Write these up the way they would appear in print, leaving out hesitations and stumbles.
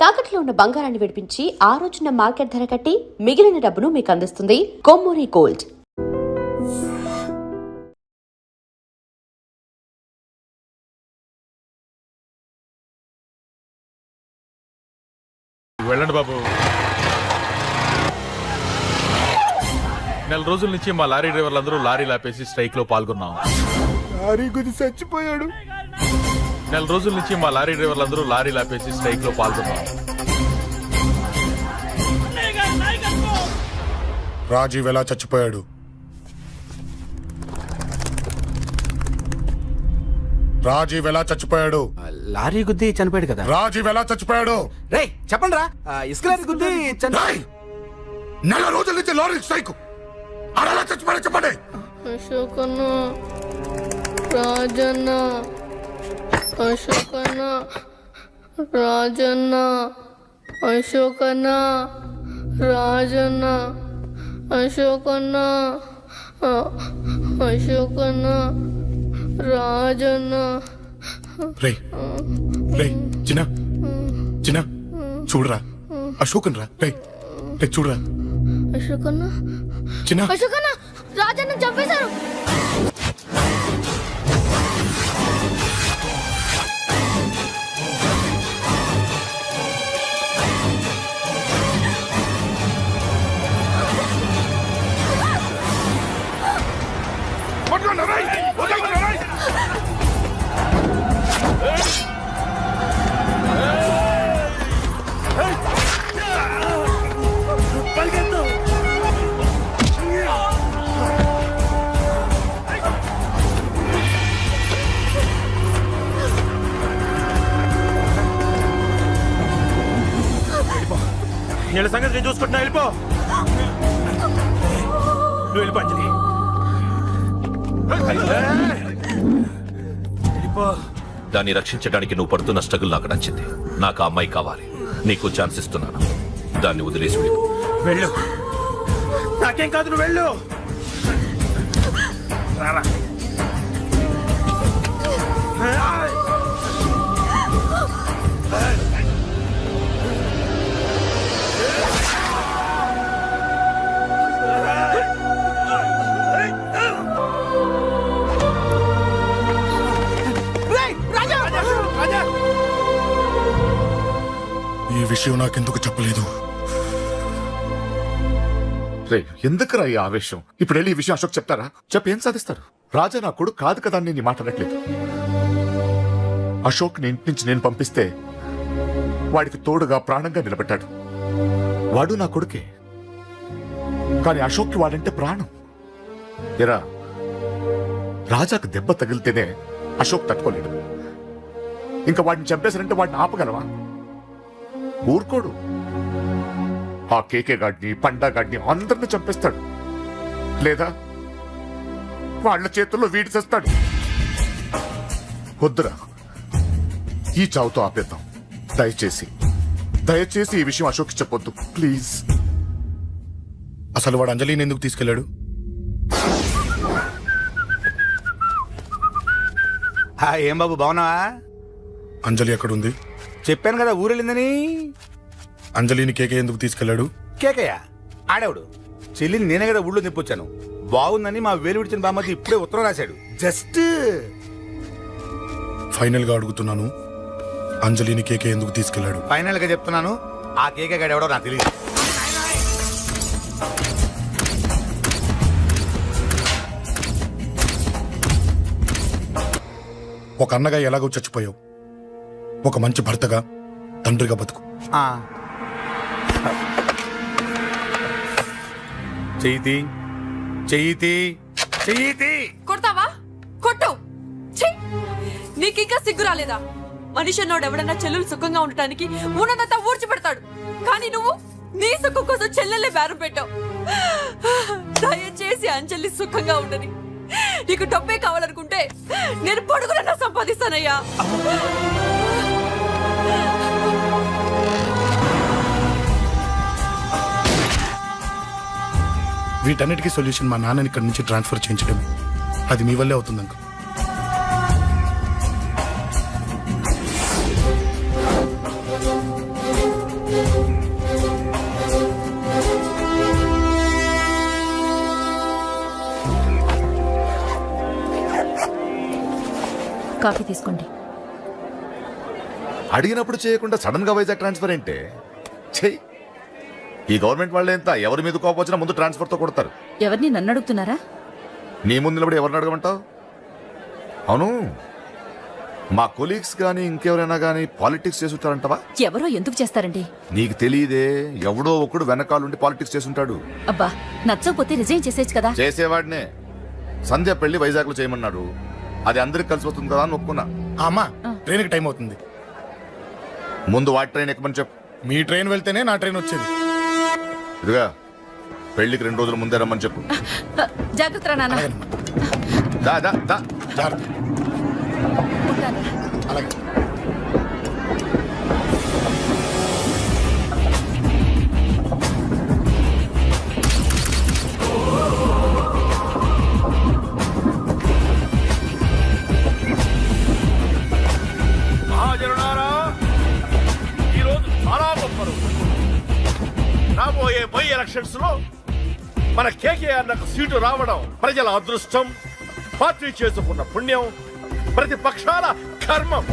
తాకట్లో ఉన్న బంగారాన్ని విడిపించి ఆ రోజున మార్కెట్ ధర కట్టి మిగిలిన డబ్బును మీకు అందిస్తుంది కొమ్మూరి గోల్డ్. వెళ్ళండి బాబు. నెల రోజుల నుంచి మా లారీ డ్రైవర్లందరూ లారీ లాపేసి స్ట్రైక్ లో పాల్గొన్నాం. లారీ గుద్ది చచ్చిపోయాడు. నెల రోజుల నుంచి మా లారీ డ్రైవర్లందరూ లారీ లాపేసి స్ట్రైక్ లో పాల్గొన్నాం. రాజీవ్ ఎలా చచ్చిపోయాడు? రాజీవ్ ఎలా చచ్చిపోయాడు? లారీ గుద్ది చనిపోయాడు కదా. రాజీవ్ ఎలా చచ్చిపోయాడు? రేయ్ చెప్పండి రా. ఇసుక లారీ గుద్ది రేయ్! నెల రోజుల నుంచి లారీ స్ట్రైక్. అలా చచ్చిపోయాడు చెప్పండి. అశోకన్న, రాజన్న, అశోకన్న, రాజన్న, అశోకన్న, రాజన్న, అశోకన్న, అశోకన్న, రాజన్న. రేయ్ రేయ్ చిన్న చిన్న చూడరా, అశోకన్ రా. రేయ్ రేయ్ చూడరా. అశోకన్న, చిన్న అశోకన్న, రాజన్న చంపేశారు. వీళ్ళ సంగతి నేను చూసుకుంటున్నా. వెళ్ళిపో, నువ్వు వెళ్ళిపో అంజలి. వెళ్ళిపో. దాన్ని రక్షించడానికి నువ్వు పడుతున్న స్ట్రగుల్ నాకు నచ్చింది. నాకు ఆ అమ్మాయి కావాలి. నీకు ఛాన్స్ ఇస్తున్నాను. దాన్ని వదిలేసి వెళ్ళిపో. వెళ్ళు. నాకేం కాదు, నువ్వు వెళ్ళు. రారా. ఈ విషయం నాకెందుకు చెప్పలేదు? రే ఎందుకురా ఈ ఆవేశం? ఇప్పుడు వెళ్ళి ఈ విషయం అశోక్ చెప్తారా? చెప్పి ఏం సాధిస్తారు? రాజా నా కొడుకు కాదు కదా అని నేను మాట్లాడట్లేదు. అశోక్ ని ఇంటి నుంచి నేను పంపిస్తే వాడికి తోడుగా ప్రాణంగా నిలబెట్టాడు. వాడు నా కొడుకే, కానీ అశోక్కి వాడంటే ప్రాణం. ఎరా, రాజాకు దెబ్బ తగిలితేనే అశోక్ తట్టుకోలేడు. ఇంకా వాడిని చంపేశారంటే వాడిని ఆపగలవా? ఊరుకోడు. ఆ కేకే గాడిని, పండా గాడిని అందరిని చంపేస్తాడు. లేదా వాళ్ళ చేతుల్లో వీడి చేస్తాడు. వద్దురా, ఈ చావుతో ఆపేద్దాం. దయచేసి దయచేసి ఈ విషయం అశోక్ చెప్పొద్దు ప్లీజ్. అసలు వాడు అంజలిని ఎందుకు తీసుకెళ్లాడు? ఏం బాబు బాగున్నావా? అంజలి ఎక్కడుంది? చెప్పాను కదా ఊరెళ్ళిందని. అంజలిని కేకే ఎందుకు తీసుకెళ్లాడు? కేకయ్య ఆడేవాడు. చెల్లిని నేనే కదా ఊళ్ళో నిప్పొచ్చాను. బాగుందని మా వేలు విడిచిన బామ్మకి ఇప్పుడే ఉత్తరం రాశాడు. జస్ట్ ఫైనల్ గా అడుగుతున్నాను, అంజలిని కేకే ఎందుకు తీసుకెళ్లాడు? ఫైనల్ గా చెప్తున్నాను, ఆ కేకే గాడు ఎవడో నాకు తెలియదు. ఒక అన్నగా ఎలాగో చచ్చిపోయావు, ఒక మంచి భర్తగా, తండ్రిగా బతుకు. చెయ్యితి చెయ్యితి చెయ్యితి. కొడతావా? కొట్టు. నీకింకా సిగ్గు రాలేదా? మనిషి అన్నోడు ఎవడన్నా చెల్లెలు సుఖంగా ఉండటానికి ఉన్నదంతా ఊడ్చి పెడతాడు. కానీ నువ్వు నీ సుఖం కోసం చెల్లెల్లే బేరం పెట్టావు. దయచేసి అంజలి సుఖంగా ఉండని. నీకు డబ్బే కావాలనుకుంటే నేను పొడుగునన్నా సంపాదిస్తానయ్యా. వీటన్నిటికీ సొల్యూషన్ మా నాన్నని ఇక్కడి నుంచి ట్రాన్స్ఫర్ చేయించడమే. అది మీ వల్లే అవుతుంది అంకుల్. కాఫీ తీసుకోండి. అడిగినప్పుడు చేయకుండా సడన్ గా వైజాగ్ ట్రాన్స్ఫర్ ఏంటే? చెయ్యి. ఈ గవర్నమెంట్ వాళ్ళే ఎంత, ఎవరి మీద కోపం వచ్చినా ముందు ట్రాన్స్ఫర్ తో కొడతారు. ఎవరిని నన్ను అడుగుతున్నారా? నీ ముందు నిలబడి ఎవరిని అడగమంటావు? అవును, మా కొలీగ్స్ కానీ ఇంకెవరైనా కానీ పాలిటిక్స్ చేసుంటారంటవా? ఎవరో ఎందుకు చేస్తారండి? నీకు తెలియదే, ఎవడో ఒకడు వెనకాలండి పాలిటిక్స్ చేసుంటాడు. అబ్బా, నచ్చకపోతే రిజైన్ చేసేయచ్చు కదా. చేసేవాడినే. సంధ్య పెళ్లి వైజాగ్ లో చేయమన్నాడు. అది అందరికి కలిసి వస్తుంది కదా అని ఒప్పుకున్నా. అమ్మా ట్రైన్కి టైం అవుతుంది. ముందు వాటి ట్రైన్ ఎక్కమని చెప్పు. మీ ట్రైన్ వెళ్తేనే నా ట్రైన్ వచ్చేది. ఇదిగా పెళ్లికి 2 రోజుల ముందే రమ్మని చెప్పు. జాగ్రత్త రా నాన్న. దా దా దా. జాగ్రత్త. అలాగే. మహాజనులారా, ఈరోజు చాలా గొప్ప రోజు. రాబోయే బై ఎలక్షన్స్ లో మన కేకేఆర్ నాకు సీటు రావడం ప్రజల అదృష్టం, పార్టీ చేసుకున్న పుణ్యం, ప్రతిపక్షాల కర్మం.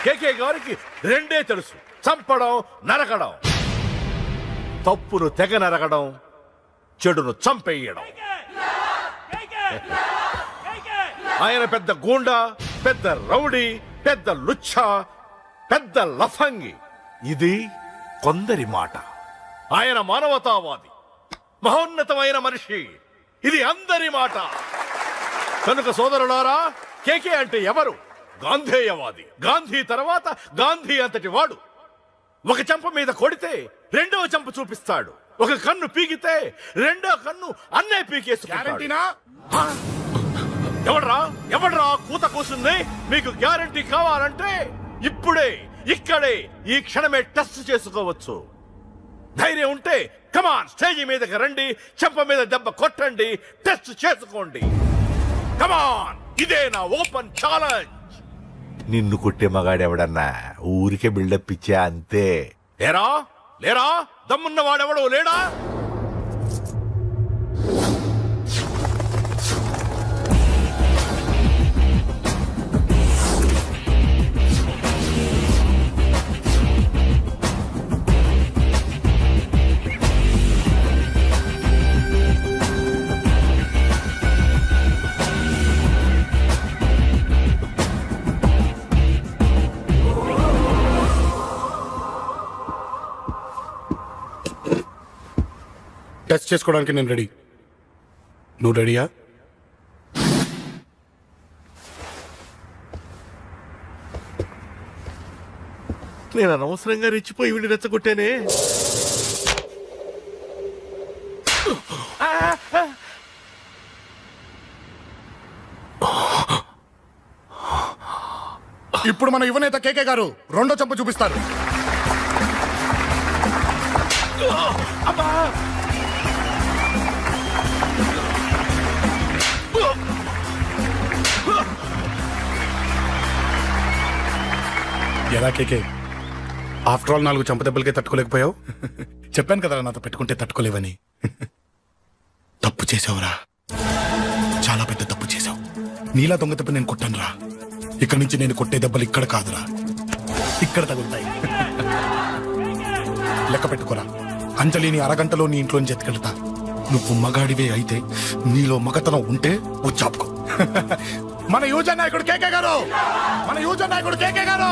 కేకే గారికి రెండే తెలుసు: చంపడం, నరకడం. తప్పును తెగ నరకడం, చెడును చంపేయడం. ఆయన పెద్ద గూండా, పెద్ద రౌడీ, పెద్ద లుచ్చా, పెద్ద లఫంగి. ఇది కొందరి మాట. ఆయన మానవతావాది, మహోన్నతమైన మనిషి. ఇది అందరి మాట. కనుక సోదరులారా, కేకే అంటే ఎవరు? గాంధేయవాది. గాంధీ తర్వాత గాంధీ అంతటి వాడు. ఒక చెంప మీద కొడితే రెండవ చెంప చూపిస్తాడు. ఒక కన్ను పీకితే రెండో కన్ను అన్నే పీకేసుకుంటాడు. ఎవడ్రా కూత కూసింది? మీకు గ్యారంటీ కావాలంటే ఇప్పుడే, ఇక్కడే, ఈ క్షణమే టెస్ట్ చేసుకోవచ్చు. ధైర్యం ఉంటే కమాన్, స్టేజీ మీదకి రండి, చెంప మీద దెబ్బ కొట్టండి, టెస్ట్ చేసుకోండి. కమాన్, ఇదే నా ఓపెన్ ఛాలెంజ్. నిన్ను కొట్టే మగాడెవడన్నా ఊరికే బిల్డప్ ఇచ్చా అంతే. లేరా దమ్మున్న వాడెవడో లేడా? టెస్ట్ చేసుకోవడానికి నేను రెడీ. నువ్వు రెడీయా? నేను అనవసరంగా రెచ్చిపోయి వీడిని రెచ్చగొట్టానే. ఇప్పుడు మన యువనేత కేకే గారు రెండో చెంప చూపిస్తారు. ఎలా కేకే, ఆఫ్టర్ ఆల్ 4 చంపదెబ్బలకే తట్టుకోలేకపోయావు? చెప్పాను కదా నాతో పెట్టుకుంటే తట్టుకోలేవని. తప్పు చేసావురా, చాలా పెద్ద తప్పు చేసావు. నీలా దొంగ తప్పు నేను కొట్టానురా. ఇక్కడి నుంచి నేను కొట్టే దెబ్బలు ఇక్కడ కాదురా, ఇక్కడ తగులుతాయి. లెక్క పెట్టుకోరా, అంజలిని అరగంటలో నీ ఇంట్లోంచి ఎత్తుకెళ్తా. నువ్వు మగాడివే అయితే, నీలో మగతనం ఉంటే వచ్చాపుకో. మన యువజన నాయకుడు కేకే గారు, మన యువజన నాయకుడు కేకే గారు.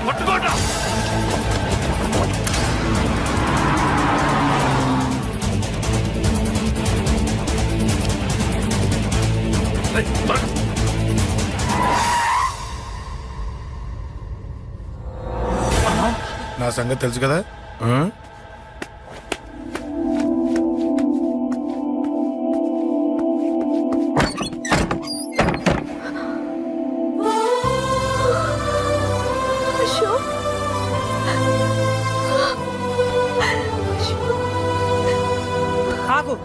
పట్టుకోట. నా సంగతి తెలుసు కదా. ఆగు,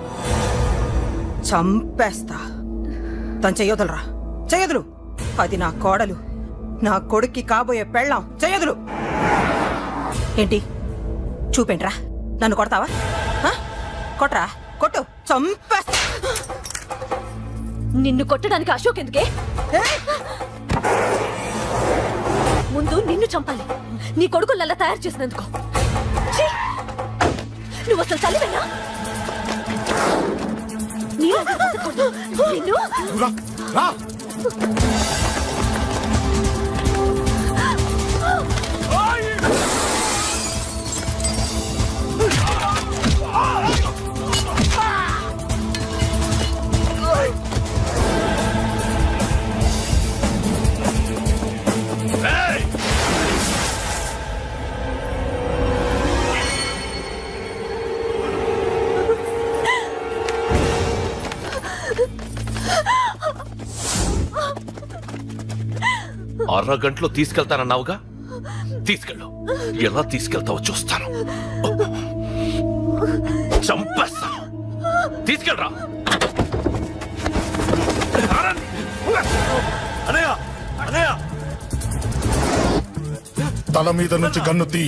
చంపేస్తా. తను చెయ్యొదలరా, చెయ్యొదలు. అది నా కోడలు, నా కొడుక్కి కాబోయే పెళ్ళాం చేయదులు. ఏంటి చూపేంట్రా? నన్ను కొడతావా? ఆ? కొట్రా, కొట్టు, చంపేస్తా. నిన్ను కొట్టడానికి అశోక్ ఎందుకే? ముందు నిన్ను చంపాలి, నీ కొడుకులల్లా తయారు చేసినందుకు. ఛీ! నువ్వు అసలు చలివేనా? నీలాంటి బతకూడదు. నిన్ను రా, రా. అరగంటలో తీసుకెళ్తానన్నావుగా, తీసుకెళ్ళు. ఎలా తీసుకెళ్తావో చూస్తాను. చంపేస్తాను. తీసుకెళ్ళరా. అనయ్య, అనయ్య, తల మీద నుంచి గన్ను తీ,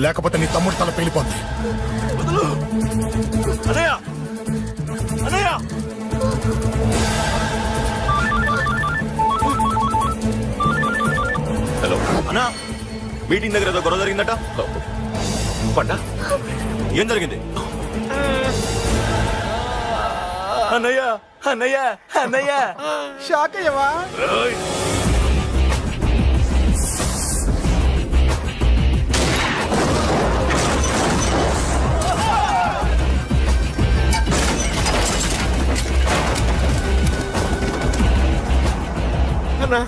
లేకపోతే నీ తమ్ముడు తల పేలిపోద్ది. అనయ్య, అనయ్య. హలో అన్నా, మీటింగ్ దగ్గర ఏదో గొడవ జరిగిందట. పండా, ఏం జరిగింది? అన్నయ్య, అన్నయ్య, అన్నయ్య, షాక్ అయ్యవా? అన్నా,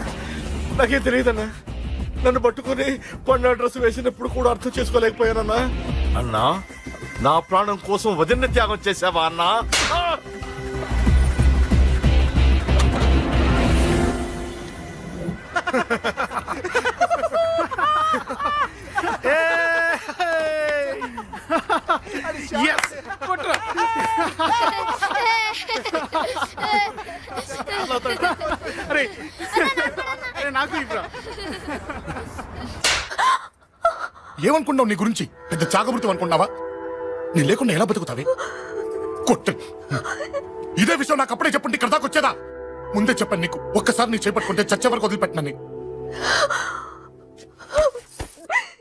నాకేం తెలియదన్నా. నన్ను పట్టుకుని పండు డ్రెస్ వేసినప్పుడు కూడా అర్థం చేసుకోలేకపోయానన్నా. అన్నా, నా ప్రాణం కోసం వదిన త్యాగం చేసావా అన్నా? ఏమనుకున్నావు నీ గురించి? పెద్ద చాగమృతం అనుకున్నావా? నీ లేకుండా ఎలా బతుకుతావే? కొట్టు. ఇదే విషయం నాకు అప్పుడే చెప్పుంటే ఇక్కడ దాకా వచ్చేదా? ముందే చెప్పాను నీకు, ఒక్కసారి నీ చేపట్టుకుంటే చచ్చే వరకు వదిలిపెట్టినని.